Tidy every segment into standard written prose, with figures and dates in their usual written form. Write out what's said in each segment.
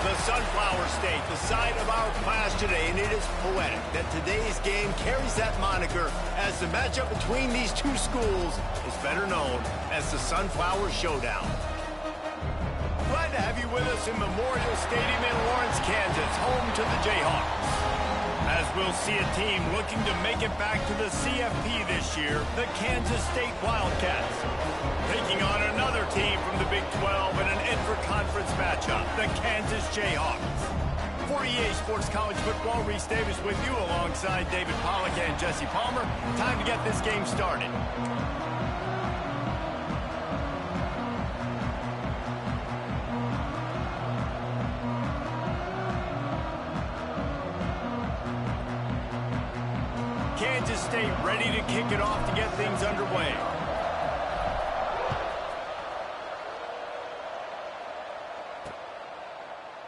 The Sunflower State, the site of our class today, and it is poetic that today's game carries that moniker, as the matchup between these two schools is better known as the Sunflower Showdown. Glad to have you with us in Memorial Stadium in Lawrence, Kansas, home to the Jayhawks. As we'll see a team looking to make it back to the CFP this year, the Kansas State Wildcats. Taking on another team from the Big 12 in an intra-conference matchup, the Kansas Jayhawks. For EA Sports College Football, Reese Davis with you alongside David Pollack and Jesse Palmer. Time to get this game started. Kansas State ready to kick it off to get things underway.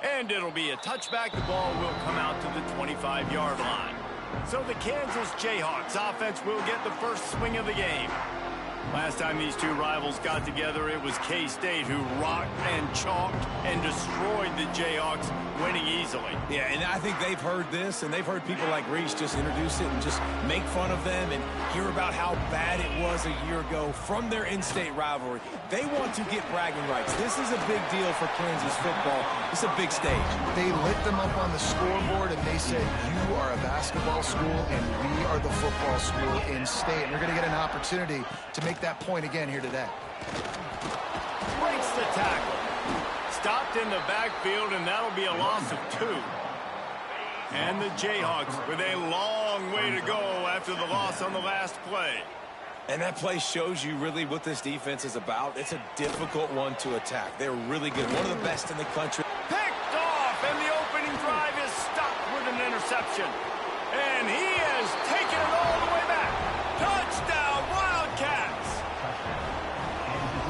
And it'll be a touchback. The ball will come out to the 25-yard line. So the Kansas Jayhawks offense will get the first swing of the game. Last time these two rivals got together, it was K-State who rocked and chalked and destroyed the Jayhawks, winning easily. Yeah, and I think they've heard this, and they've heard people like Reese just introduce it and just make fun of them and hear about how bad it was a year ago from their in-state rivalry. They want to get bragging rights. This is a big deal for Kansas football. It's a big stage. They lit them up on the scoreboard, and they said, you are a basketball school, and we are the football school in state. And they're going to get an opportunity to make that point again here today. Breaks the tackle. Stopped in the backfield, and that'll be a loss of 2. And the Jayhawks with a long way to go after the loss on the last play. And that play shows you really what this defense is about. It's a difficult one to attack. They're really good. One of the best in the country. Picked off, and the opening drive is stopped with an interception. And he has taken it all the way back. Touchdown, Wildcats!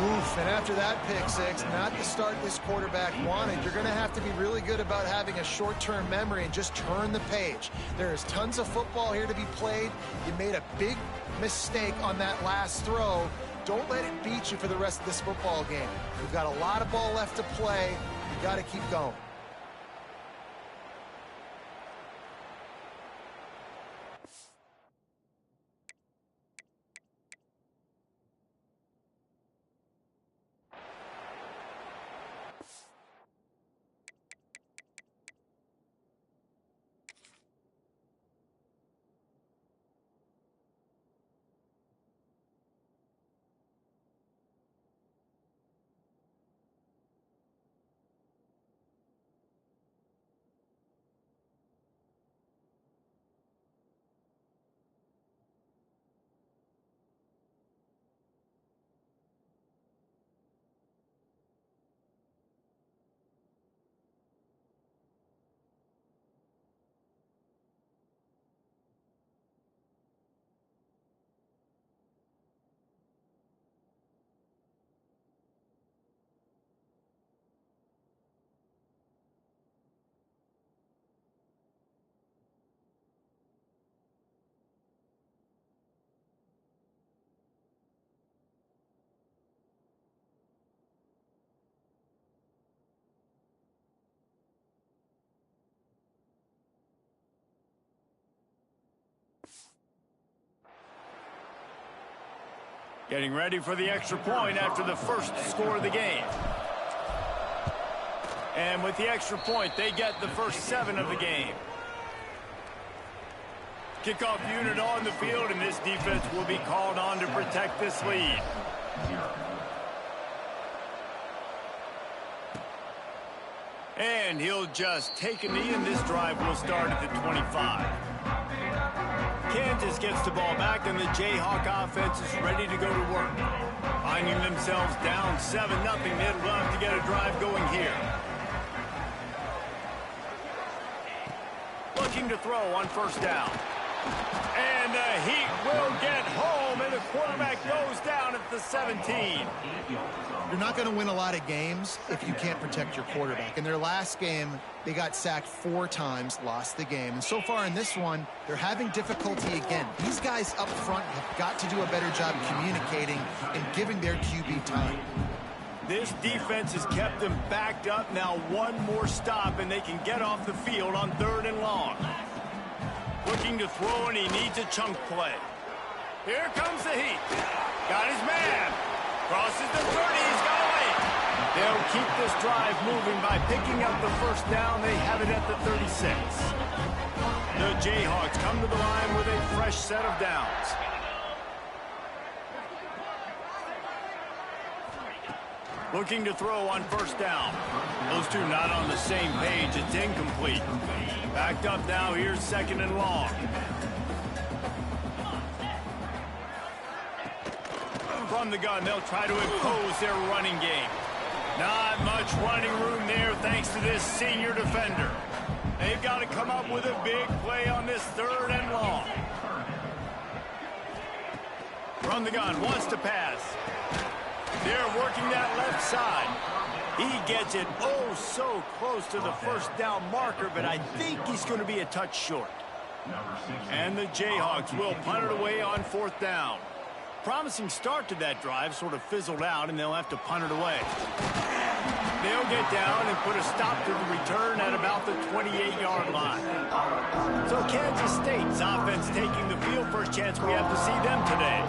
Oof, and after that pick six, not the start this quarterback wanted. You're going to have to be really good about having a short-term memory and just turn the page. There is tons of football here to be played. You made a big mistake on that last throw. Don't let it beat you for the rest of this football game. We've got a lot of ball left to play. You got to keep going. Getting ready for the extra point after the first score of the game. And with the extra point, they get the first 7 of the game. Kickoff unit on the field, and this defense will be called on to protect this lead. And he'll just take a knee, and this drive will start at the 25. Kansas gets the ball back, and the Jayhawk offense is ready to go to work. Finding themselves down 7-0, they'd love to get a drive going here. Looking to throw on first down. And the Heat will get home, and the quarterback goes down at the 17. You're not going to win a lot of games if you can't protect your quarterback. In their last game, they got sacked 4 times, lost the game. And so far in this one, they're having difficulty again. These guys up front have got to do a better job communicating and giving their QB time. This defense has kept them backed up. Now one more stop, and they can get off the field on 3rd and long. Looking to throw, and he needs a chunk play. Here comes the heat. Got his man. Crosses the 30. He's got away. They'll keep this drive moving by picking up the first down. They have it at the 36. The Jayhawks come to the line with a fresh set of downs. Looking to throw on 1st down. Those two not on the same page. It's incomplete. Backed up now. Here's 2nd and long. From the gun, they'll try to impose their running game. Not much running room there thanks to this senior defender. They've got to come up with a big play on this 3rd and long. From the gun, wants to pass. They're working that left side. He gets it oh so close to the 1st down marker, but I think he's going to be a touch short. And the Jayhawks will punt it away on 4th down. Promising start to that drive, sort of fizzled out, and they'll have to punt it away. They'll get down and put a stop to the return at about the 28-yard line. So Kansas State's offense taking the field. First chance we have to see them today.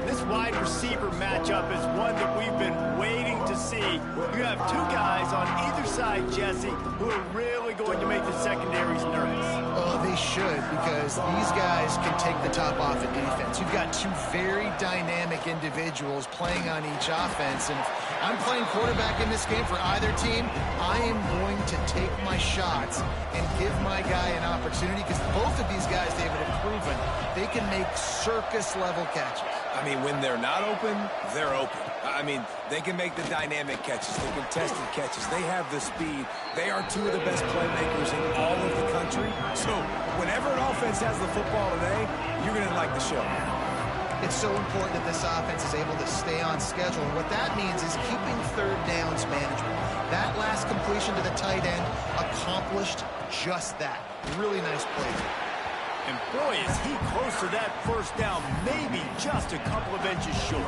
This wide receiver matchup is one that we've been waiting to see. You have two guys on either side, Jesse, who are really going to make the secondaries nervous. Oh, they should, because these guys can take the top off of defense. You've got two very dynamic individuals playing on each offense, and if I'm playing quarterback in this game for either team, I am going to take my shots and give my guy an opportunity, because both of these guys, David, have proven they can make circus-level catches. I mean, when they're not open, they're open. I mean, they can make the dynamic catches, the contested catches. They have the speed. They are two of the best playmakers in all of the country. So whenever an offense has the football today, you're going to like the show. It's so important that this offense is able to stay on schedule. And what that means is keeping 3rd downs management. That last completion to the tight end accomplished just that. Really nice play. And boy, is he close to that 1st down, maybe just a couple of inches short.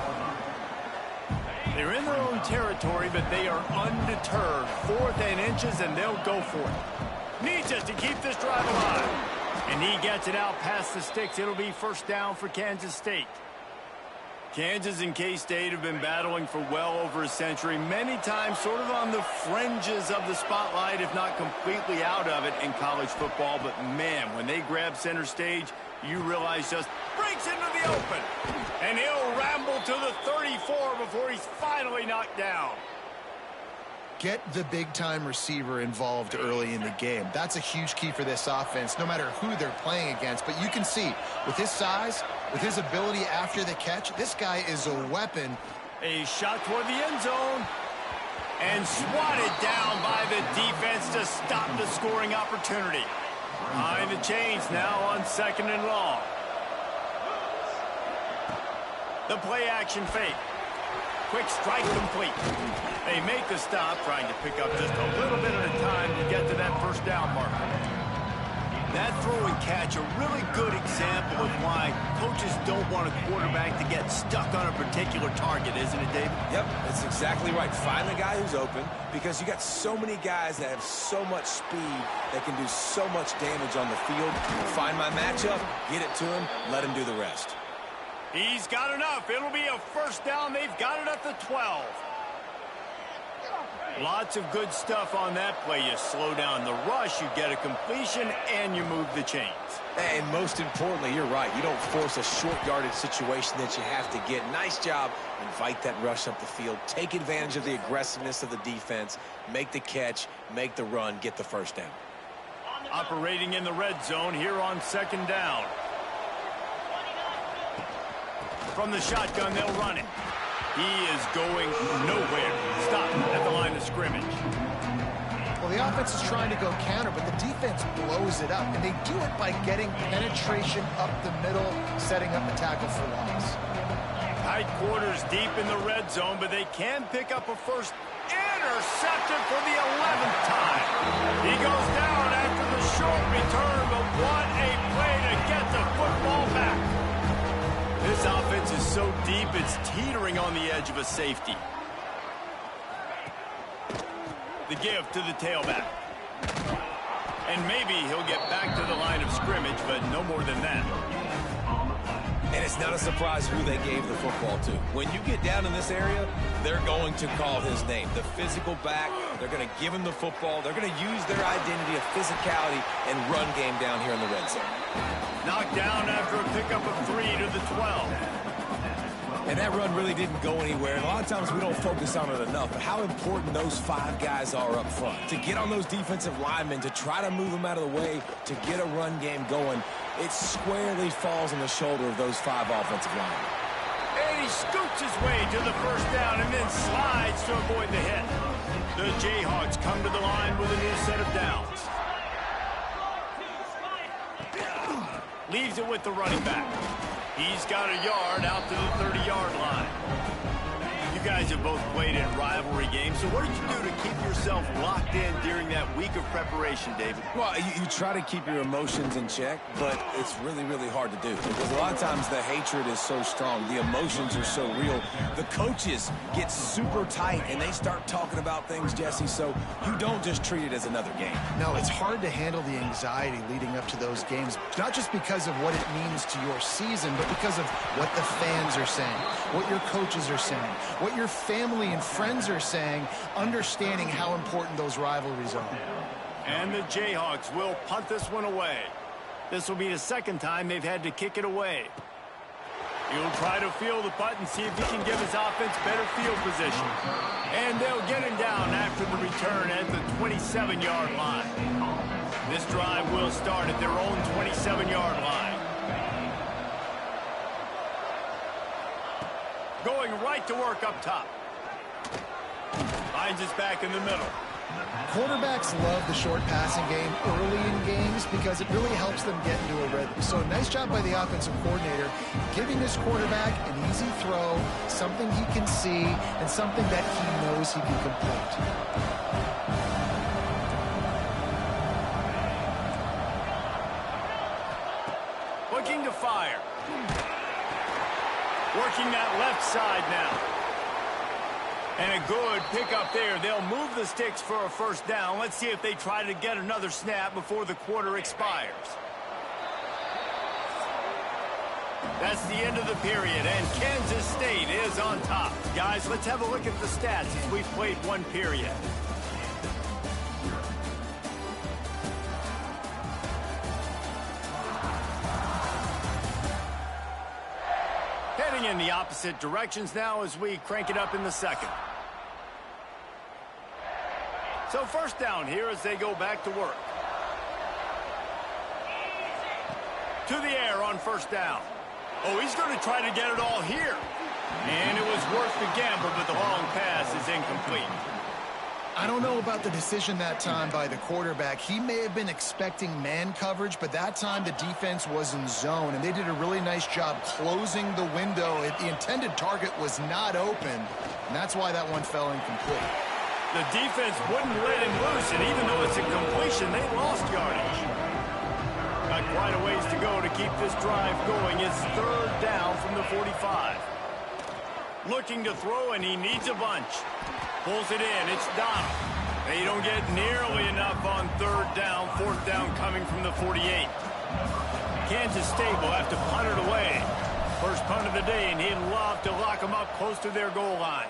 They're in their own territory, but they are undeterred. 4th and inches, and they'll go for it. Needs us to keep this drive alive. And he gets it out past the sticks. It'll be 1st down for Kansas State. Kansas and K-State have been battling for well over a century, many times sort of on the fringes of the spotlight, if not completely out of it in college football. But, man, when they grab center stage, you realize just breaks into the open. And he'll ramble to the 34 before he's finally knocked down. Get the big-time receiver involved early in the game. That's a huge key for this offense, no matter who they're playing against. But you can see, with his size, with his ability after the catch, this guy is a weapon. A shot toward the end zone. And swatted down by the defense to stop the scoring opportunity. Behind the chains now on 2nd and long. The play-action fake. Quick strike complete. They make the stop, trying to pick up just a little bit at a time to get to that 1st down marker. That throw and catch, a really good example of why coaches don't want a quarterback to get stuck on a particular target, isn't it, David? Yep, that's exactly right. Find the guy who's open, because you got so many guys that have so much speed that can do so much damage on the field. Find my matchup, get it to him, let him do the rest. He's got enough. It'll be a 1st down. They've got it at the 12. Lots of good stuff on that play. You slow down the rush, you get a completion, and you move the chains. And most importantly, you're right. You don't force a short yardage situation that you have to get. Nice job. Invite that rush up the field. Take advantage of the aggressiveness of the defense. Make the catch, make the run, get the 1st down. Operating in the red zone here on 2nd down. From the shotgun, they'll run it. He is going nowhere. Stop at the line of scrimmage. Well, the offense is trying to go counter, but the defense blows it up, and they do it by getting penetration up the middle, setting up a tackle for loss. Tight quarters deep in the red zone, but they can pick up a first. Intercepted for the 11th time. He goes down after the short return, but what a play to get the football back. This offense is so deep, it's teetering on the edge of a safety. The give to the tailback. And maybe he'll get back to the line of scrimmage, but no more than that. And it's not a surprise who they gave the football to. When you get down in this area, they're going to call his name. The physical back, they're going to give him the football. They're going to use their identity of physicality and run game down here in the red zone. Knocked down after a pickup of 3 to the 12. And that run really didn't go anywhere. And a lot of times we don't focus on it enough, but how important those 5 guys are up front. To get on those defensive linemen, to try to move them out of the way, to get a run game going, it squarely falls on the shoulder of those 5 offensive linemen. And he scoots his way to the first down and then slides to avoid the hit. The Jayhawks come to the line with a new set of downs. Leaves it with the running back. He's got a yard out to the 30-yard line. You guys have both played in rivalry games, so what did you do to keep yourself locked in during that week of preparation, David? Well, you try to keep your emotions in check, but it's really, really hard to do because a lot of times the hatred is so strong. The emotions are so real. The coaches get super tight, and they start talking about things, Jesse, so you don't just treat it as another game. No, it's hard to handle the anxiety leading up to those games, not just because of what it means to your season, but because of what the fans are saying, what your coaches are saying, what your family and friends are saying, understanding how important those rivalries are. And the Jayhawks will punt this one away. This will be the second time they've had to kick it away. He'll try to field the punt and see if he can give his offense better field position. And they'll get him down after the return at the 27-yard line. This drive will start at their own 27-yard line. Going right to work up top. Finds his back in the middle. Quarterbacks love the short passing game early in games because it really helps them get into a rhythm. So nice job by the offensive coordinator giving this quarterback an easy throw, something he can see, and something that he knows he can complete. Looking to fire. Working that left side now. And a good pickup there. They'll move the sticks for a first down. Let's see if they try to get another snap before the quarter expires. That's the end of the period, and Kansas State is on top. Guys, let's have a look at the stats as we've played one period. Heading in the opposite directions now as we crank it up in the second. So first down here as they go back to work. To the air on first down. Oh, he's going to try to get it all here. And it was worth the gamble, but the long pass is incomplete. I don't know about the decision that time by the quarterback. He may have been expecting man coverage, but that time the defense was in zone, and they did a really nice job closing the window. The intended target was not open, and that's why that one fell incomplete. The defense wouldn't let him loose, and even though it's a completion, they lost yardage. Got quite a ways to go to keep this drive going. It's third down from the 45. Looking to throw, and he needs a bunch. Pulls it in. It's Donald. They don't get nearly enough on third down. Fourth down coming from the 48. Kansas State will have to punt it away. First punt of the day, and he'd love to lock them up close to their goal line.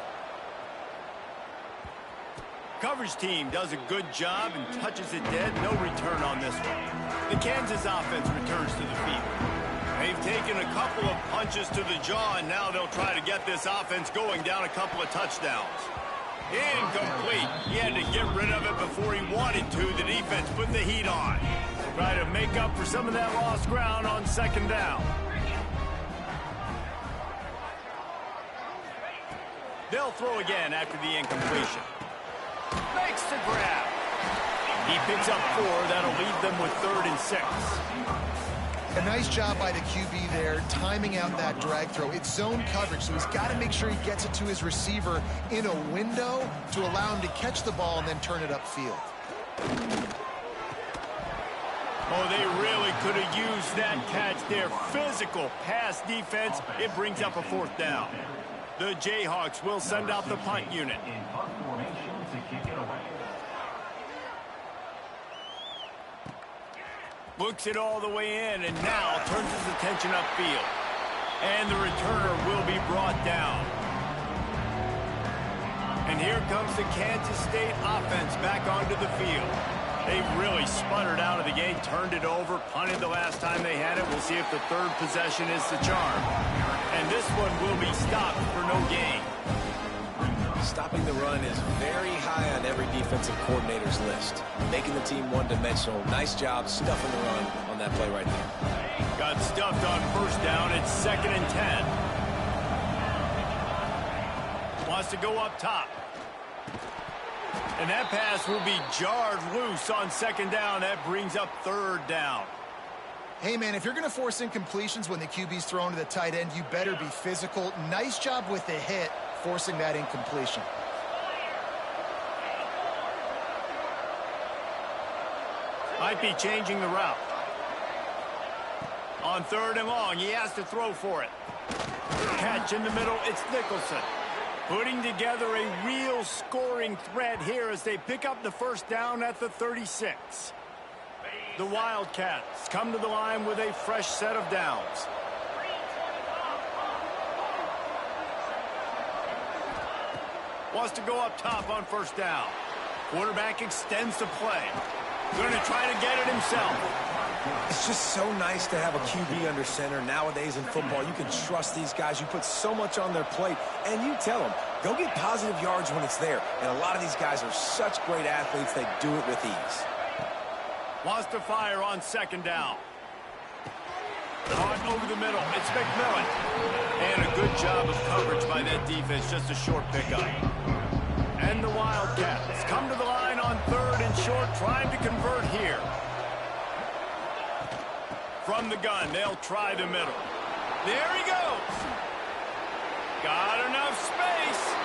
Coverage team does a good job and touches it dead. No return on this one. The Kansas offense returns to the field. They've taken a couple of punches to the jaw, and now they'll try to get this offense going down a couple of touchdowns. Incomplete. He had to get rid of it before he wanted to. The defense put the heat on. Try to make up for some of that lost ground on second down. They'll throw again after the incompletion. Makes the grab. He picks up 4. That'll leave them with 3rd and 6. A nice job by the QB there, timing out that drag throw. It's zone coverage, so he's got to make sure he gets it to his receiver in a window to allow him to catch the ball and then turn it upfield. Oh, they really could have used that catch there. Physical pass defense. It brings up a 4th down. The Jayhawks will send out the punt unit. Looks it all the way in, and now turns his attention upfield. And the returner will be brought down. And here comes the Kansas State offense back onto the field. They really sputtered out of the gate, turned it over, punted the last time they had it. We'll see if the third possession is the charm. And this one will be stopped for no gain. Stopping the run is very high on every defensive coordinator's list. Making the team one-dimensional. Nice job stuffing the run on that play right there. Got stuffed on first down. It's 2nd and 10. Wants to go up top. And that pass will be jarred loose on 2nd down. That brings up 3rd down. Hey, man, if you're going to force incompletions when the QB's thrown to the tight end, you better be physical. Nice job with the hit, forcing that incompletion. Might be changing the route. On 3rd and long, he has to throw for it. Catch in the middle, it's Nicholson. Putting together a real scoring threat here as they pick up the first down at the 36. The Wildcats come to the line with a fresh set of downs. Wants to go up top on first down. Quarterback extends the play. Going to try to get it himself. It's just so nice to have a QB under center. Nowadays in football, you can trust these guys. You put so much on their plate, and you tell them, go get positive yards when it's there. And a lot of these guys are such great athletes, they do it with ease. Wants to fire on 2nd down. On over the middle, it's McMillan. And a good job of coverage by that defense, just a short pickup. And the Wildcats come to the line on 3rd and short, trying to convert here. From the gun, they'll try the middle. There he goes. Got enough space.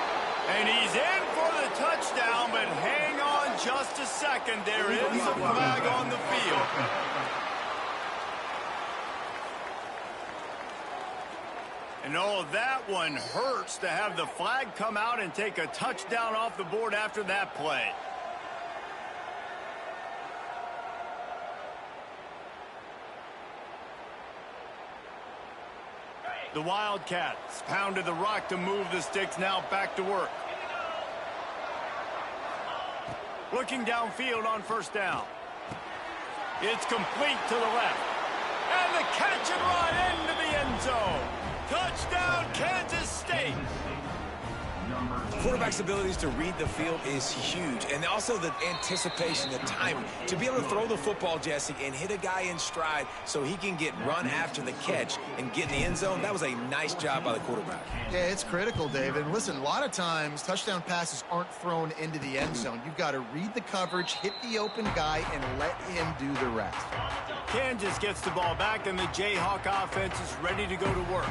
And he's in for the touchdown, but hang on just a second. There is a flag on the field. And oh, that one hurts to have the flag come out and take a touchdown off the board after that play. The Wildcats pounded the rock to move the sticks, now back to work. Looking downfield on first down. It's complete to the left. And the catch and run into the end zone. Touchdown, Kansas State. Quarterback's abilities to read the field is huge, and also the anticipation, the timing. To be able to throw the football, Jesse, and hit a guy in stride so he can get run after the catch and get in the end zone, that was a nice job by the quarterback. Yeah, it's critical, David. Listen, a lot of times touchdown passes aren't thrown into the end zone. You've got to read the coverage, hit the open guy, and let him do the rest. Kansas gets the ball back, and the Jayhawk offense is ready to go to work.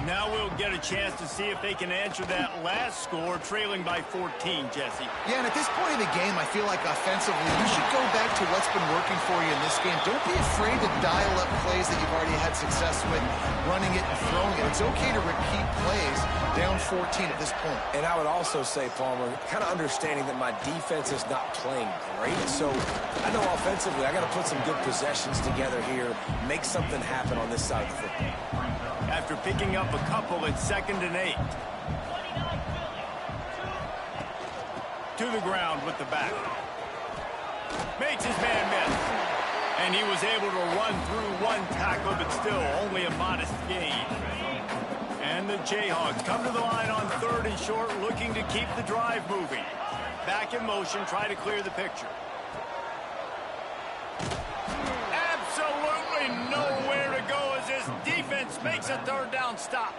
Now we'll get a chance to see if they can answer that last score, trailing by 14, Jesse. Yeah, and at this point in the game, I feel like offensively, you should go back to what's been working for you in this game. Don't be afraid to dial up plays that you've already had success with, running it and throwing it. It's okay to repeat plays down 14 at this point. And I would also say, Palmer, kind of understanding that my defense is not playing great. So I know offensively, I got to put some good possessions together here, make something happen on this side of the football. After picking up a couple, it's 2nd and 8. To the ground with the back. Makes his man miss. And he was able to run through one tackle, but still only a modest gain. And the Jayhawks come to the line on 3rd and short, looking to keep the drive moving. Back in motion, try to clear the picture. Absolutely nowhere to go as this defense makes a 3rd down stop.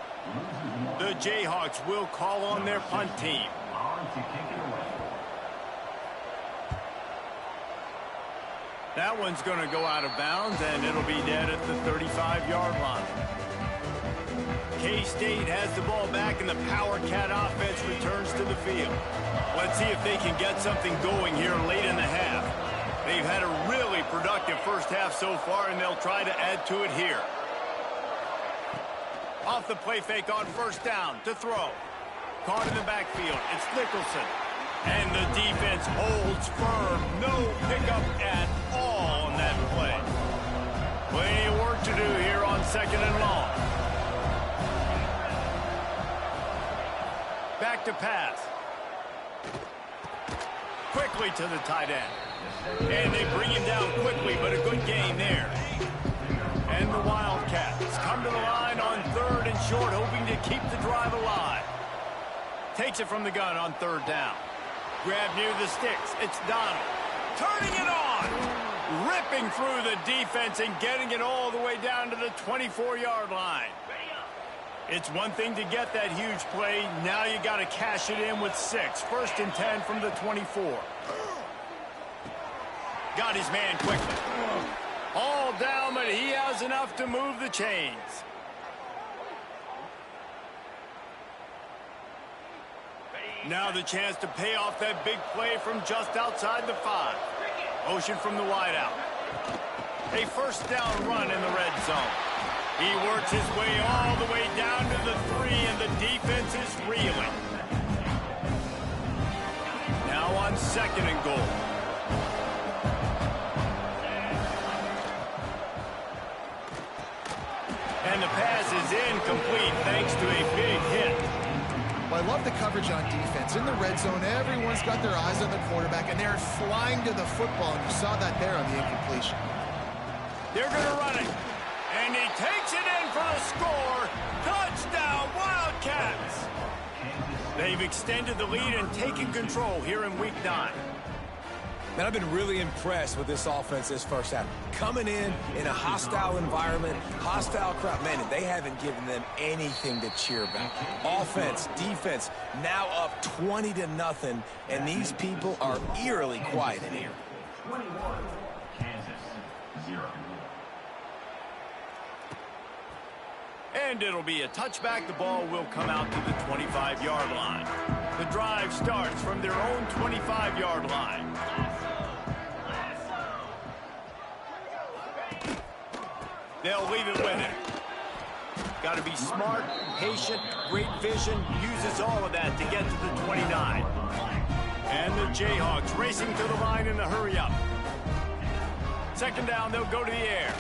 The Jayhawks will call on their punt team. That one's going to go out of bounds, and it'll be dead at the 35-yard line. K-State has the ball back, and the Power Cat offense returns to the field. Let's see if they can get something going here late in the half. They've had a really productive first half so far, and they'll try to add to it here. Off the play fake on first down to throw. Caught in the backfield. It's Nicholson. And the defense holds firm. No pickup at all on that play. second and long. Back to pass. Quickly to the tight end. And they bring him down quickly, but a good gain there. And the Wildcats come to the line on third and short, hoping to keep the drive alive. Takes it from the gun on third down. Grab near the sticks. It's Donald. Turning it on. Ripping through the defense and getting it all the way down to the 24-yard line. It's one thing to get that huge play. Now you got to cash it in with 6. First and 10 from the 24. Got his man quickly. All down, but he has enough to move the chains. Now the chance to pay off that big play from just outside the 5. Motion from the wideout. A first down run in the red zone. He works his way all the way down to the 3, and the defense is reeling. Now on second and goal. And the pass is incomplete thanks to a big hit. Well, I love the coverage on defense. In the red zone, everyone's got their eyes on the quarterback, and they're flying to the football, and you saw that there on the incompletion. They're going to run it. And he takes it in for the score. Touchdown, Wildcats. They've extended the lead and taken control here in Week 9. Man, I've been really impressed with this offense this first half. Coming in a hostile environment, hostile crowd. Man, they haven't given them anything to cheer about. Offense, defense, now up 20-0, and these people are eerily quiet in here. 21, Kansas, 0. And it'll be a touchback. The ball will come out to the 25-yard line. The drive starts from their own 25-yard line. They'll leave it with him. Got to be smart, patient, great vision. Uses all of that to get to the 29. And the Jayhawks racing to the line in the hurry-up. Second down, they'll go to the air.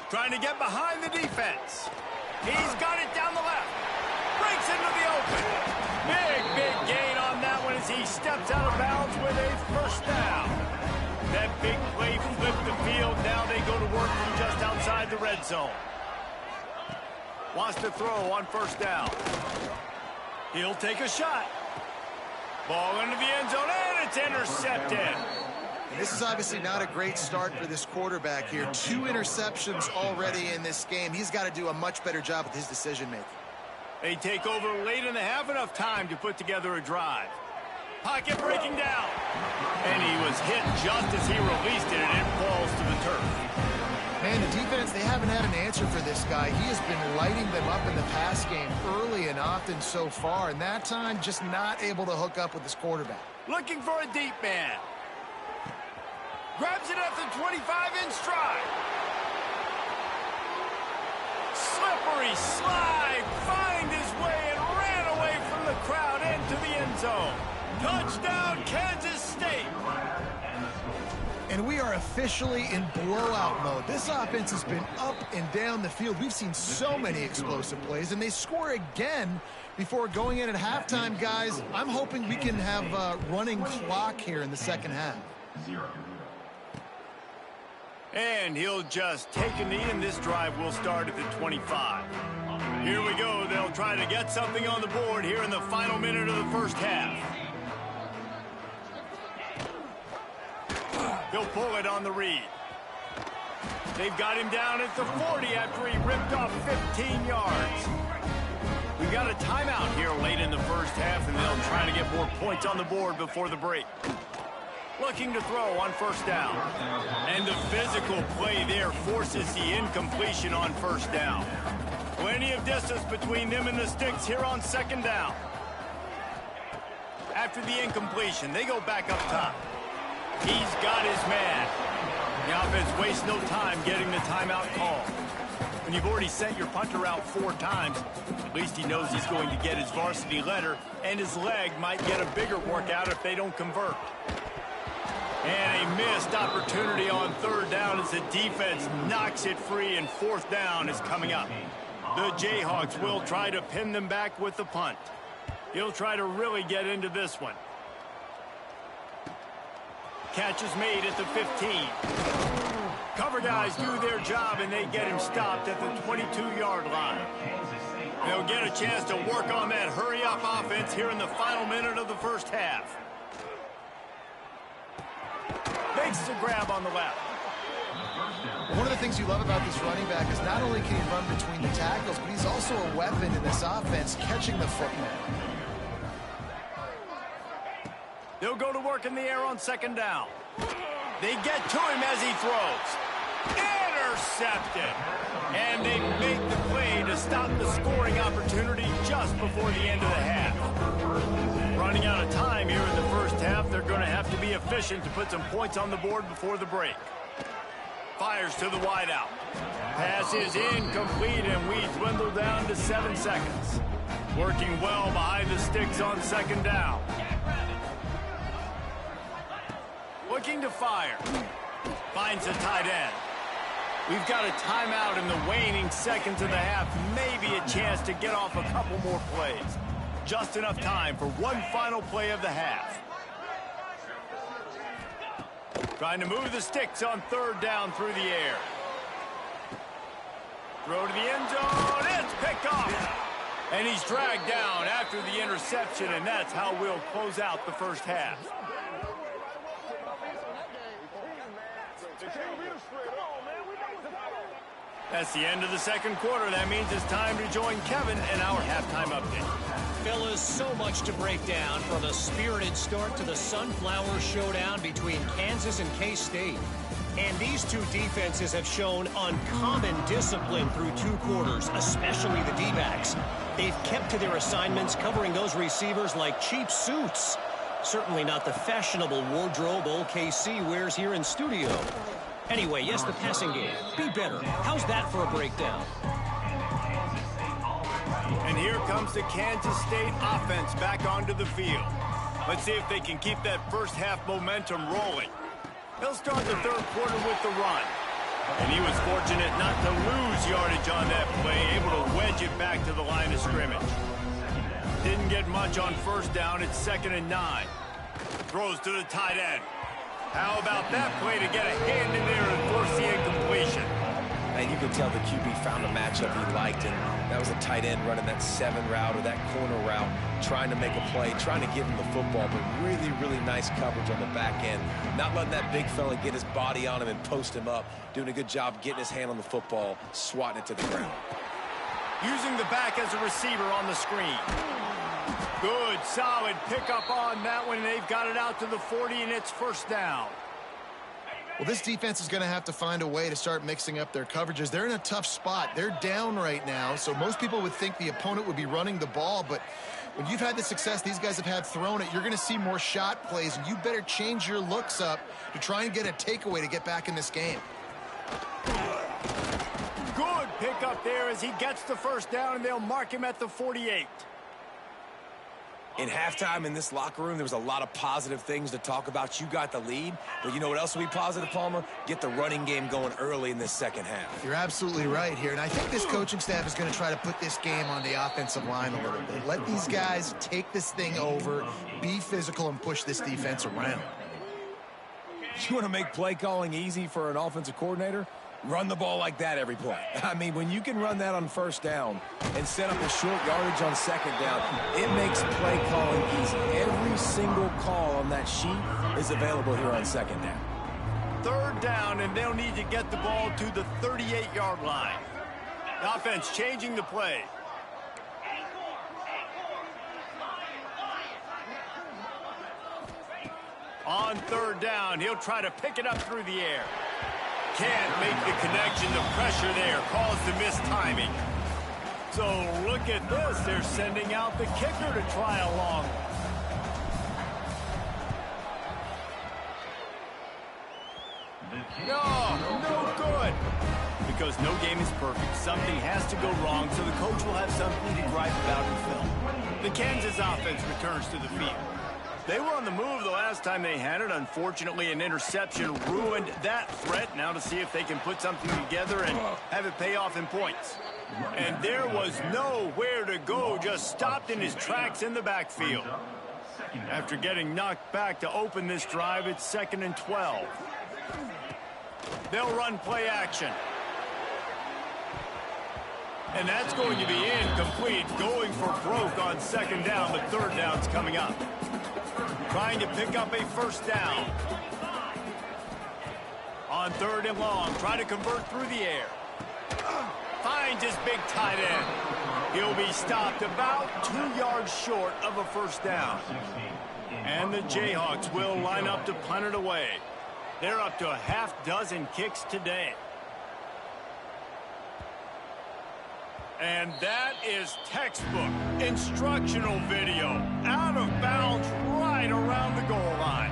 Trying to get behind the defense. He's got it down the left. Breaks into the open. Big gain on that one as he steps out of bounds with a first down. That big play flipped the field. Now they go to work from just outside the red zone. Wants to throw on first down. He'll take a shot. Ball into the end zone, and it's intercepted. And this is obviously not a great start for this quarterback here. 2 interceptions already in this game. He's got to do a much better job with his decision-making. They take over late in the half, enough time to put together a drive. Pocket breaking down. And he was hit just as he released it, and it falls to the turf. Man, the defense, they haven't had an answer for this guy. He has been lighting them up in the pass game early and often so far, and that time just not able to hook up with his quarterback. Looking for a deep man. Grabs it at the 25 in stride. Slippery slide, find his way and ran away from the crowd into the end zone. Touchdown, Kansas State. And we are officially in blowout mode. This offense has been up and down the field. We've seen so many explosive plays, and they score again before going in at halftime, guys. I'm hoping we can have a running clock here in the second half. 0. And he'll just take a knee, and this drive will start at the 25. Here we go. They'll try to get something on the board here in the final minute of the first half. He'll pull it on the read. They've got him down at the 40 after he ripped off 15 yards. We've got a timeout here late in the first half, and they'll try to get more points on the board before the break. Looking to throw on first down. And the physical play there forces the incompletion on first down. Plenty of distance between them and the sticks here on second down. After the incompletion, they go back up top. He's got his man. The offense wastes no time getting the timeout call. When you've already sent your punter out 4 times, at least he knows he's going to get his varsity letter, and his leg might get a bigger workout if they don't convert. And a missed opportunity on third down as the defense knocks it free, and fourth down is coming up. The Jayhawks will try to pin them back with the punt. He'll try to really get into this one. Catch is made at the 15. Cover guys do their job, and they get him stopped at the 22-yard line. They'll get a chance to work on that hurry-up offense here in the final minute of the first half. Makes the grab on the left. One of the things you love about this running back is not only can he run between the tackles, but he's also a weapon in this offense, catching the football. They'll go to work in the air on second down. They get to him as he throws. Intercepted. And they make the play to stop the scoring opportunity just before the end of the half. Running out of time here in the first half, they're going to have to be efficient to put some points on the board before the break. Fires to the wideout. Pass is incomplete, and we dwindle down to 7 seconds. Working well behind the sticks on second down. Looking to fire. Finds a tight end. We've got a timeout in the waning seconds of the half. Maybe a chance to get off a couple more plays. Just enough time for one final play of the half. Trying to move the sticks on third down through the air. Throw to the end zone. It's picked off. And he's dragged down after the interception, and that's how we'll close out the first half. That's the end of the second quarter. That means it's time to join Kevin in our halftime update. Fellas, so much to break down, from a spirited start to the Sunflower Showdown between Kansas and K-State. And these two defenses have shown uncommon discipline through 2 quarters, especially the D-backs. They've kept to their assignments, covering those receivers like cheap suits. Certainly not the fashionable wardrobe old KC wears here in studio. Anyway, yes, the passing game. Be better. How's that for a breakdown? And here comes the Kansas State offense back onto the field. Let's see if they can keep that first half momentum rolling. They'll start the third quarter with the run. And he was fortunate not to lose yardage on that play, able to wedge it back to the line of scrimmage. Didn't get much on first down. It's 2nd and 9. Throws to the tight end. How about that play to get a hand in there and force the incompletion? And you can tell the QB found a matchup he liked, and that was a tight end running that 7 route or that corner route, trying to make a play, trying to give him the football, but really, really nice coverage on the back end. Not letting that big fella get his body on him and post him up, doing a good job getting his hand on the football, swatting it to the ground. Using the back as a receiver on the screen. Good, solid pickup on that one, and they've got it out to the 40, and it's first down. Well, this defense is going to have to find a way to start mixing up their coverages. They're in a tough spot. They're down right now, so most people would think the opponent would be running the ball, but when you've had the success these guys have had throwing it, you're going to see more shot plays, and you better change your looks up to try and get a takeaway to get back in this game. Good pickup there as he gets the first down, and they'll mark him at the 48. In halftime in this locker room, there was a lot of positive things to talk about. You got the lead, but you know what else will be positive, Palmer? Get the running game going early in this second half. You're absolutely right here, and I think this coaching staff is going to try to put this game on the offensive line a little bit. Let these guys take this thing over, be physical, and push this defense around. You want to make play calling easy for an offensive coordinator? Run the ball like that every play. I mean, when you can run that on first down and set up a short yardage on second down, it makes play calling easy. Every single call on that sheet is available here on second down. Third down, and they'll need to get the ball to the 38-yard line. The offense changing the play. On third down, he'll try to pick it up through the air. Can't make the connection. The pressure there caused the mistiming. So look at this. They're sending out the kicker to try a long one. No good. Because no game is perfect. Something has to go wrong, so the coach will have something to gripe about in film. The Kansas offense returns to the field. They were on the move the last time they had it. Unfortunately, an interception ruined that threat. Now to see if they can put something together and have it pay off in points. And there was nowhere to go, just stopped in his tracks in the backfield. After getting knocked back to open this drive, it's 2nd and 12. They'll run play action. And that's going to be incomplete, going for broke on 2nd down, but 3rd down's coming up. Trying to pick up a 1st down. On 3rd and long, trying to convert through the air. Finds his big tight end. He'll be stopped about 2 yards short of a 1st down. And the Jayhawks will line up to punt it away. They're up to a half-dozen kicks today. And that is textbook instructional video. Out of bounds right around the goal line.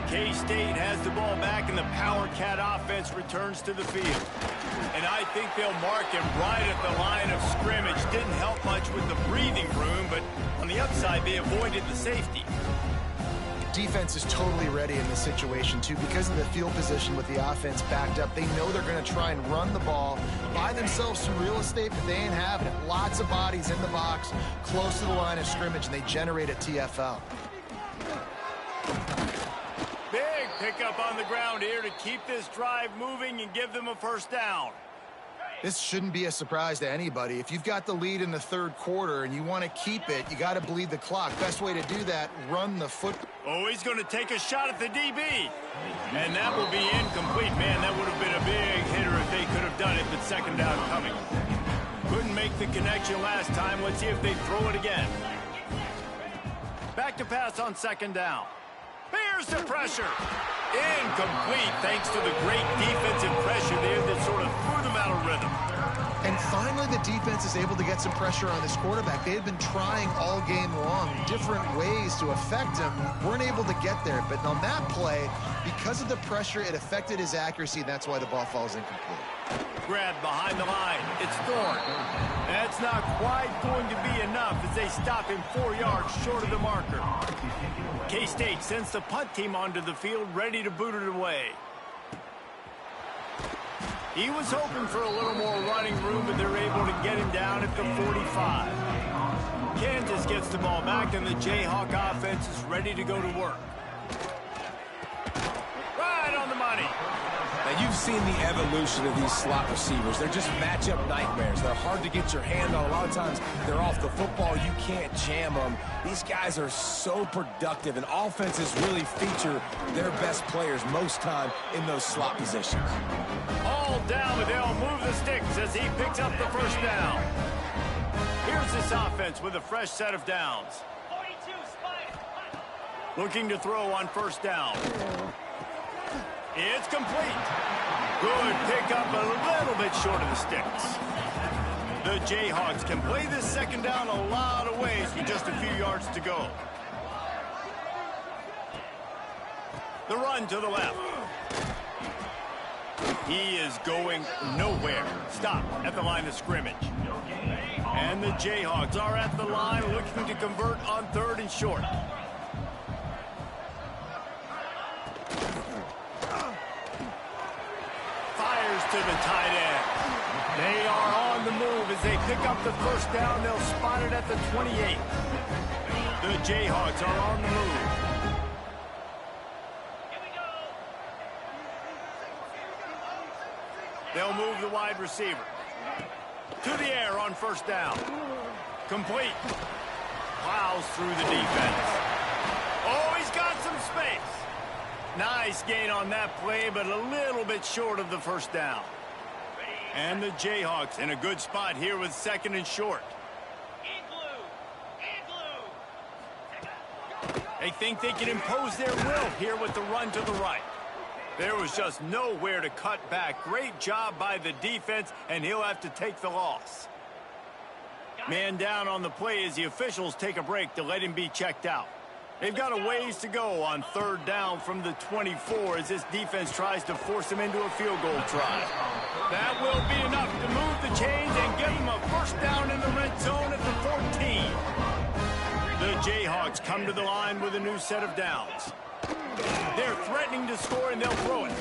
K-State has the ball back and the Power Cat offense returns to the field. And I think they'll mark him right at the line of scrimmage. Didn't help much with the breathing room, but on the upside they avoided the safety. Defense is totally ready in this situation, too, because of the field position with the offense backed up. They know they're going to try and run the ball, buy themselves some real estate, but they ain't having it. Lots of bodies in the box, close to the line of scrimmage, and they generate a TFL. Big pickup on the ground here to keep this drive moving and give them a 1st down. This shouldn't be a surprise to anybody. If you've got the lead in the 3rd quarter and you want to keep it, you got to bleed the clock. Best way to do that, run the foot. Oh, he's going to take a shot at the DB. And that will be incomplete. Man, that would have been a big hitter if they could have done it, but 2nd down coming. Couldn't make the connection last time. Let's see if they throw it again. Back to pass on 2nd down. Here's the pressure. Incomplete thanks to the great defensive pressure there that sort of threw them out of rhythm. And finally, the defense is able to get some pressure on this quarterback. They had been trying all game long different ways to affect him. Weren't able to get there. But on that play, because of the pressure, it affected his accuracy. And that's why the ball falls incomplete. Grabbed behind the line. It's Thorne. That's not quite going to be enough as they stop him 4 yards short of the marker. K-State sends the punt team onto the field, ready to boot it away. He was hoping for a little more running room, but they're able to get him down at the 45. Kansas gets the ball back, and the Jayhawk offense is ready to go to work. Right on the money. Now, you've seen the evolution of these slot receivers. They're just matchup nightmares. They're hard to get your hand on. A lot of times, they're off the football. You can't jam them. These guys are so productive, and offenses really feature their best players most time in those slot positions. All down, but they'll move the sticks as he picks up the 1st down. Here's this offense with a fresh set of downs. Looking to throw on 1st down. It's complete. Good pickup, a little bit short of the sticks. The Jayhawks can play this 2nd down a lot of ways with just a few yards to go. The run to the left. He is going nowhere. Stop at the line of scrimmage. And the Jayhawks are at the line looking to convert on 3rd and short. To the tight end. They are on the move as they pick up the 1st down. They'll spot it at the 28. The Jayhawks are on the move. They'll move the wide receiver. To the air on 1st down. Complete. Plows through the defense. Oh, he's got some space. Nice gain on that play, but a little bit short of the 1st down. And the Jayhawks in a good spot here with 2nd and short. They think they can impose their will here with the run to the right. There was just nowhere to cut back. Great job by the defense, and he'll have to take the loss. Man down on the play as the officials take a break to let him be checked out. They've got a ways to go on 3rd down from the 24 as this defense tries to force them into a field goal try. That will be enough to move the chains and give them a 1st down in the red zone at the 14. The The Jayhawks come to the line with a new set of downs. They're threatening to score, and they'll throw it.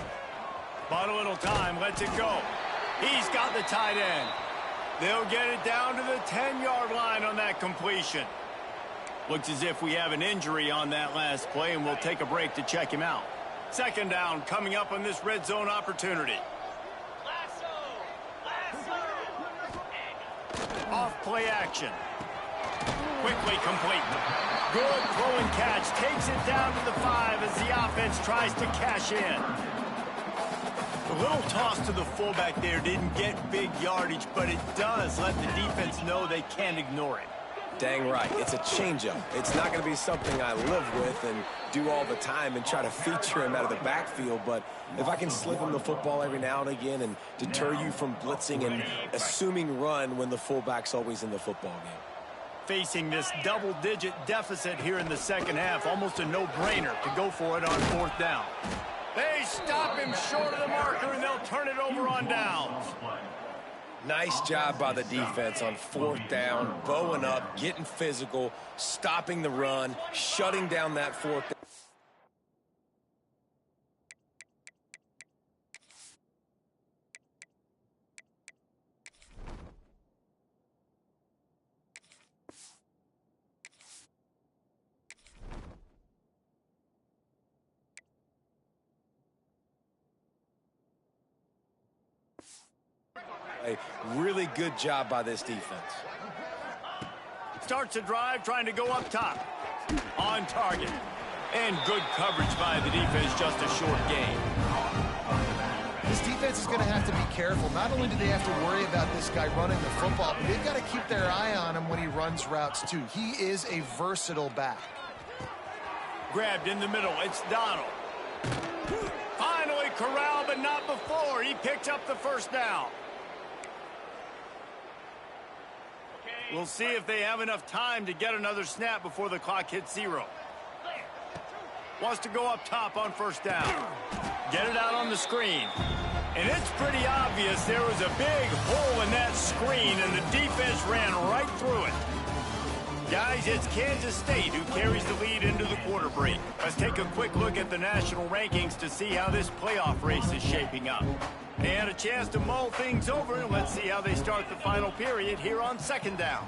But a little time, lets it go. He's got the tight end. They'll get it down to the 10-yard line on that completion. Looks as if we have an injury on that last play, and we'll take a break to check him out. Second down coming up on this red zone opportunity. Off play action. Quickly complete. Good throw and catch. Takes it down to the 5 as the offense tries to cash in. A little toss to the fullback there didn't get big yardage, but it does let the defense know they can't ignore it. Dang right. It's a changeup. It's not going to be something I live with and do all the time and try to feature him out of the backfield, but if I can slip him the football every now and again and deter you from blitzing and assuming run when the fullback's always in the football game. Facing this double-digit deficit here in the second half, almost a no-brainer to go for it on fourth down. They stop him short of the marker, and they'll turn it over on downs. Nice job by the defense on fourth down, bowing up, getting physical, stopping the run, shutting down that fourth down. A really good job by this defense. Starts a drive trying to go up top. On target. And good coverage by the defense, just a short gain. This defense is going to have to be careful. Not only do they have to worry about this guy running the football, but they've got to keep their eye on him when he runs routes too. He is a versatile back. Grabbed in the middle. It's Donald. Finally corralled, but not before. He picked up the first down. We'll see if they have enough time to get another snap before the clock hits 0. Wants to go up top on first down. Get it out on the screen. And it's pretty obvious there was a big hole in that screen, and the defense ran right through it. Guys, it's Kansas State who carries the lead into the quarter break. Let's take a quick look at the national rankings to see how this playoff race is shaping up. And a chance to mull things over, and let's see how they start the final period here on second down.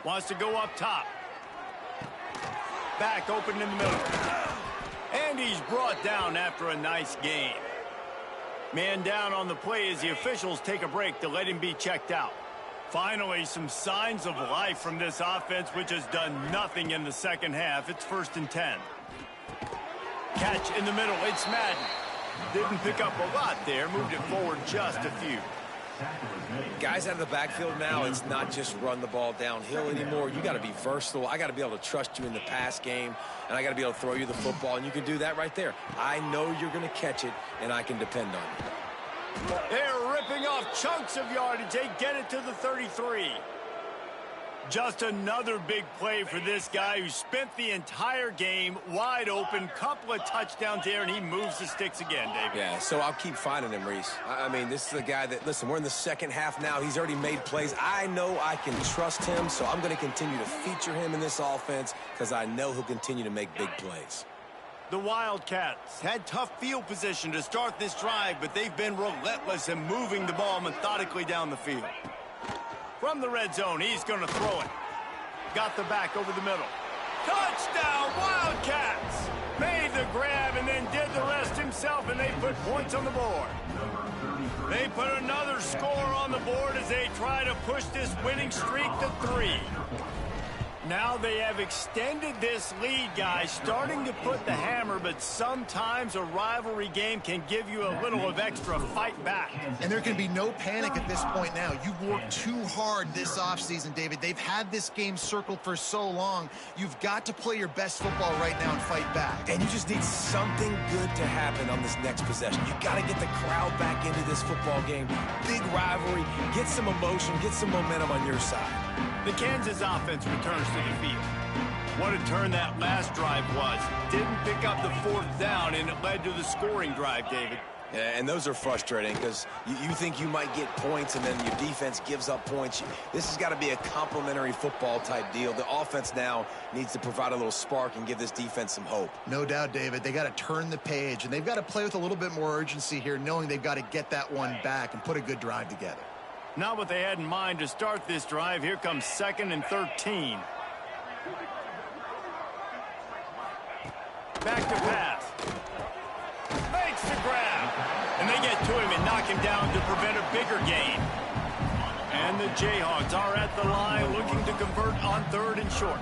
Wants to go up top. Back open in the middle. And he's brought down after a nice gain. Man down on the play as the officials take a break to let him be checked out. Finally, some signs of life from this offense, which has done nothing in the second half. It's 1st and 10. Catch in the middle. It's Madden. Didn't pick up a lot there. Moved it forward just a few. Guys out of the backfield now, it's not just run the ball downhill anymore. You got to be versatile. I got to be able to trust you in the pass game, and I got to be able to throw you the football, and you can do that right there. I know you're going to catch it, and I can depend on you. They're ripping off chunks of yardage. They get it to the 33. Just another big play for this guy who spent the entire game wide open. Couple of touchdowns there, and he moves the sticks again, David. Yeah, so I'll keep finding him, Reese. I mean, this is a guy that, listen, we're in the second half now. He's already made plays. I know I can trust him, so I'm going to continue to feature him in this offense because I know he'll continue to make big plays. The Wildcats had tough field position to start this drive, but they've been relentless in moving the ball methodically down the field. From the red zone, he's going to throw it. Got the back over the middle. Touchdown, Wildcats! Made the grab and then did the rest himself, and they put points on the board. They put another score on the board as they try to push this winning streak to 3. Now they have extended this lead, guys, starting to put the hammer, but sometimes a rivalry game can give you a little of extra fight back. And there can be no panic at this point now. You've worked too hard this offseason, David. They've had this game circled for so long. You've got to play your best football right now and fight back. And you just need something good to happen on this next possession. You got to get the crowd back into this football game. Big rivalry. Get some emotion. Get some momentum on your side. The Kansas offense returns to the field. What a turn that last drive was. Didn't pick up the fourth down, and it led to the scoring drive, David. Yeah, and those are frustrating because you think you might get points and then your defense gives up points. This has got to be a complementary football type deal. The offense now needs to provide a little spark and give this defense some hope. No doubt, David. They got to turn the page, and they've got to play with a little bit more urgency here, knowing they've got to get that one back and put a good drive together. Not what they had in mind to start this drive. Here comes 2nd and 13. Back to pass. Makes the grab. And they get to him and knock him down to prevent a bigger gain. And the Jayhawks are at the line looking to convert on 3rd and short.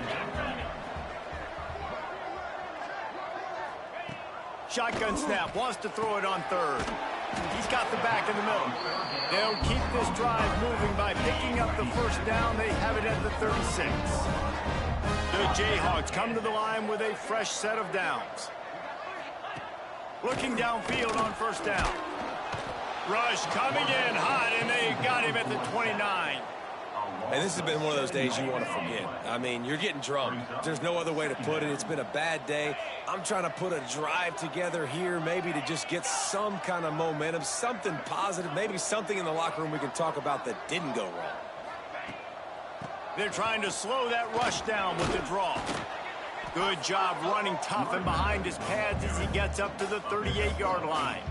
Shotgun snap, wants to throw it on 3rd. He's got the back in the middle. They'll keep this drive moving by picking up the first down. They have it at the 36. The Jayhawks come to the line with a fresh set of downs. Looking downfield on 1st down. Rush coming in hot, and they got him at the 29. And this has been one of those days you want to forget. I mean, you're getting drunk. There's no other way to put it. It's been a bad day. I'm trying to put a drive together here, maybe to just get some kind of momentum, something positive, maybe something in the locker room we can talk about that didn't go wrong. They're trying to slow that rush down with the draw. Good job running tough and behind his pads as he gets up to the 38-yard line.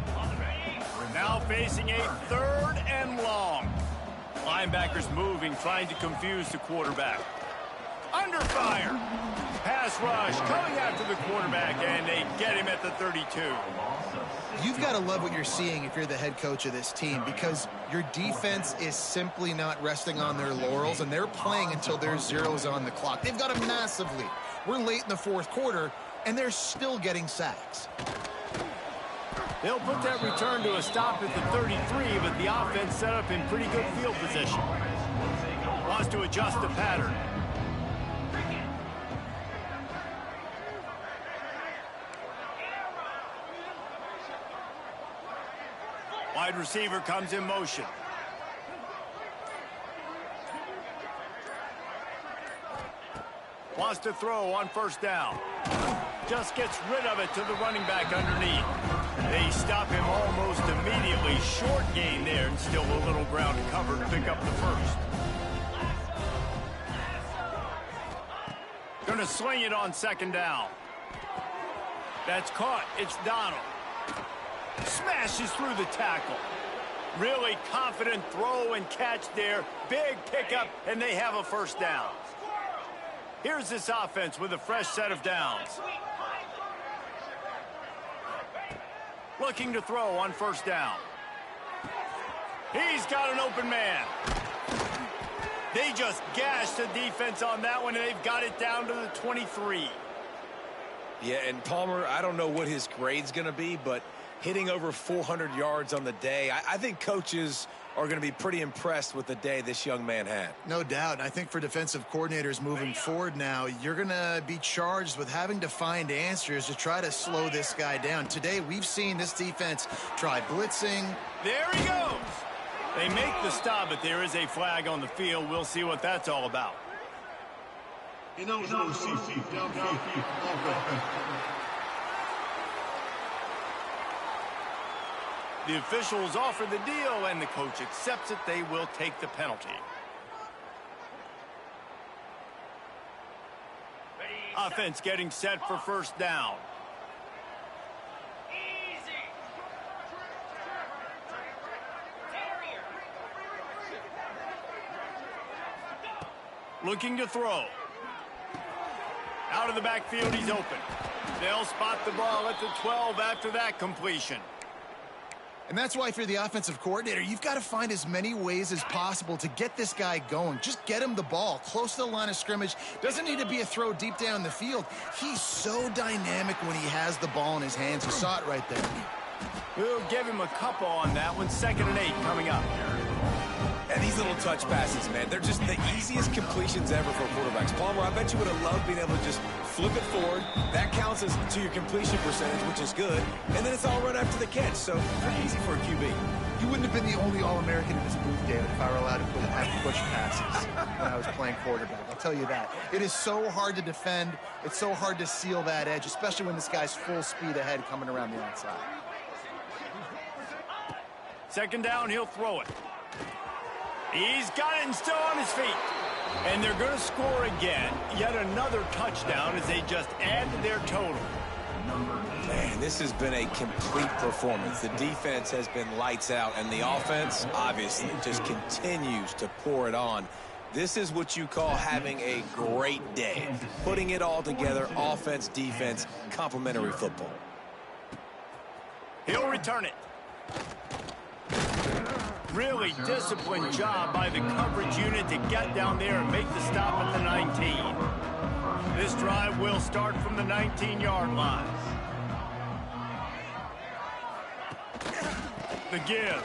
Now facing a 3rd and long. Linebackers moving, trying to confuse the quarterback. Under fire. Pass rush coming after the quarterback, and they get him at the 32. You've got to love what you're seeing if you're the head coach of this team, because your defense is simply not resting on their laurels, and they're playing until there's zeros on the clock. They've got a massive lead. We're late in the 4th quarter, and they're still getting sacks. They'll put that return to a stop at the 33, but the offense set up in pretty good field position. Wants to adjust the pattern. Wide receiver comes in motion. Wants to throw on 1st down. Just gets rid of it to the running back underneath. They stop him almost immediately. Short gain there, and still a little ground covered to pick up the 1st. Going to sling it on 2nd down. That's caught. It's Donald. Smashes through the tackle. Really confident throw and catch there. Big pickup, and they have a 1st down. Here's this offense with a fresh set of downs. Looking to throw on 1st down. He's got an open man. They just gashed the defense on that one, and they've got it down to the 23. Yeah, and Palmer, I don't know what his grade's going to be, but hitting over 400 yards on the day, I think coaches are going to be pretty impressed with the day this young man had. No doubt. And I think for defensive coordinators moving forward now, you're going to be charged with having to find answers to try to slow this guy down. Today, we've seen this defense try blitzing. There he goes. They make the stop, but there is a flag on the field. We'll see what that's all about. The officials offer the deal, and the coach accepts it. They will take the penalty. Offense getting set for 1st down. Looking to throw. Out of the backfield, he's open. They'll spot the ball at the 12 after that completion. And that's why if you're the offensive coordinator, you've got to find as many ways as possible to get this guy going. Just get him the ball close to the line of scrimmage. Doesn't need to be a throw deep down the field. He's so dynamic when he has the ball in his hands. You saw it right there. We'll give him a couple on that one. 2nd and 8 coming up. And these little touch passes, man, they're just the easiest completions ever for quarterbacks. Palmer, I bet you would have loved being able to just flip it forward. That counts as to your completion percentage, which is good. And then it's all run after the catch, so pretty easy for a QB. You wouldn't have been the only All-American in this booth, David, if I were allowed to have push passes when I was playing quarterback. I'll tell you that. It is so hard to defend. It's so hard to seal that edge, especially when this guy's full speed ahead coming around the outside. Second down, he'll throw it. He's got it and still on his feet. And they're going to score again. Yet another touchdown as they just add to their total. Man, this has been a complete performance. The defense has been lights out, and the offense, obviously, just continues to pour it on. This is what you call having a great day. Putting it all together, offense, defense, complementary football. He'll return it. Really disciplined job by the coverage unit to get down there and make the stop at the 19. This drive will start from the 19-yard line. The give.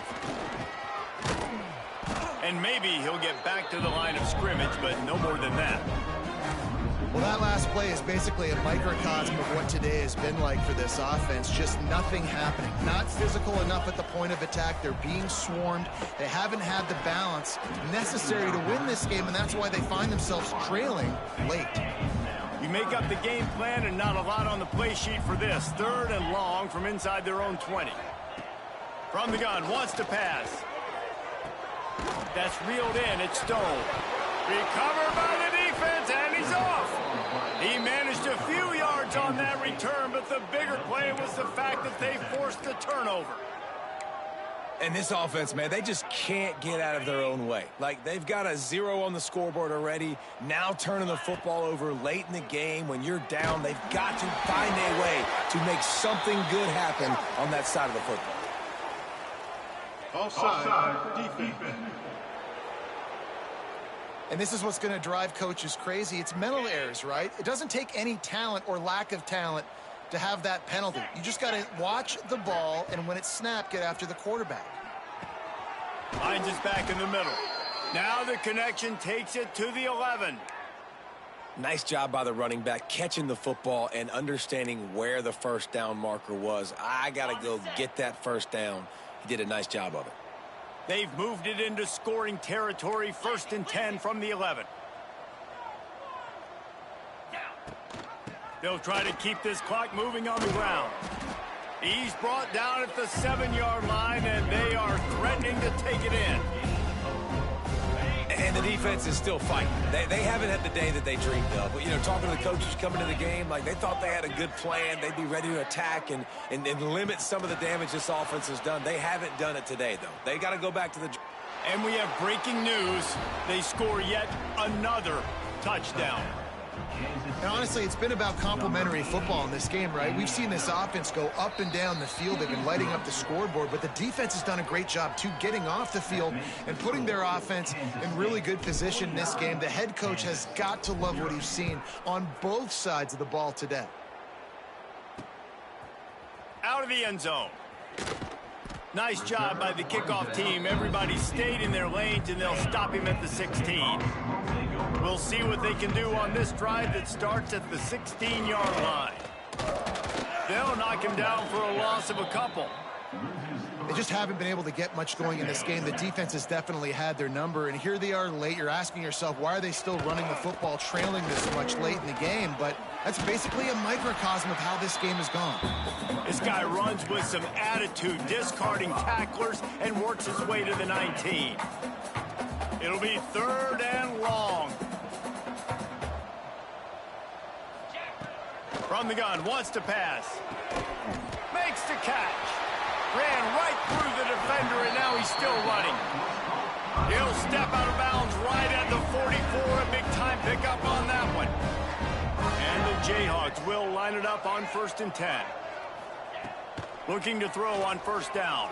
And maybe he'll get back to the line of scrimmage, but no more than that. Well, that last play is basically a microcosm of what today has been like for this offense. Just nothing happening. Not physical enough at the point of attack. They're being swarmed. They haven't had the balance necessary to win this game, and that's why they find themselves trailing late. You make up the game plan and not a lot on the play sheet for this. Third and long from inside their own 20. From the gun, wants to pass. That's reeled in. It's Stone. Recovered by the defense, and he's off. He managed a few yards on that return, but the bigger play was the fact that they forced the turnover. And this offense, man, they just can't get out of their own way. Like, they've got a 0 on the scoreboard already. Now turning the football over late in the game. When you're down, they've got to find a way to make something good happen on that side of the football. Offside, defense. And this is what's going to drive coaches crazy. It's mental errors, right? It doesn't take any talent or lack of talent to have that penalty. You just got to watch the ball, and when it's snapped, get after the quarterback. Hines is back in the middle. Now the connection takes it to the 11. Nice job by the running back, catching the football and understanding where the first down marker was. I got to go get that first down. He did a nice job of it. They've moved it into scoring territory, 1st and 10 from the 11. They'll try to keep this clock moving on the ground. He's brought down at the 7-yard line, and they are threatening to take it in. And the defense is still fighting. They haven't had the day that they dreamed of. But, you know, talking to the coaches coming to the game, like they thought they had a good plan. They'd be ready to attack and limit some of the damage this offense has done. They haven't done it today, though. They got to go back to the... And we have breaking news. They score yet another touchdown. And honestly, it's been about complementary football in this game, right? We've seen this offense go up and down the field. They've been lighting up the scoreboard, but the defense has done a great job, too, getting off the field and putting their offense in really good position in this game. The head coach has got to love what he's seen on both sides of the ball today. Out of the end zone. Nice job by the kickoff team. Everybody stayed in their lanes, and they'll stop him at the 16. We'll see what they can do on this drive that starts at the 16-yard line. They'll knock him down for a loss of a couple. They just haven't been able to get much going in this game. The defense has definitely had their number, and here they are late. You're asking yourself, why are they still running the football, trailing this much late in the game? But that's basically a microcosm of how this game has gone. This guy runs with some attitude, discarding tacklers, and works his way to the 19. It'll be 3rd and long. From the gun, wants to pass. Makes the catch. Ran right through the defender, and now he's still running. He'll step out of bounds right at the 44. A big-time pickup on that one. And the Jayhawks will line it up on 1st and 10. Looking to throw on 1st down.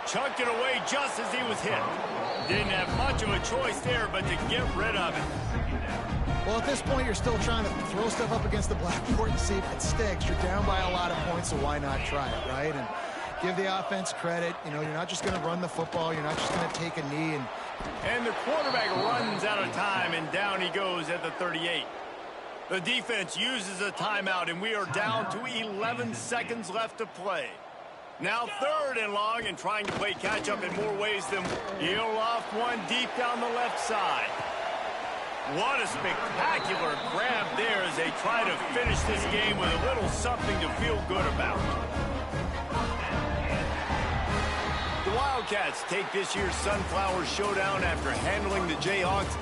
Chucked it away just as he was hit. Didn't have much of a choice there, but to get rid of it. Well, at this point, you're still trying to throw stuff up against the blackboard and see if it sticks. You're down by a lot of points, so why not try it, right? And give the offense credit. You know, you're not just going to run the football. You're not just going to take a knee. And the quarterback runs out of time, and down he goes at the 38. The defense uses a timeout, and we are down to 11 seconds left to play. Now 3rd and long, and trying to play catch-up in more ways than he'll loft one deep down the left side. What a spectacular grab there as they try to finish this game with a little something to feel good about. Wildcats take this year's Sunflower Showdown after handling the Jayhawks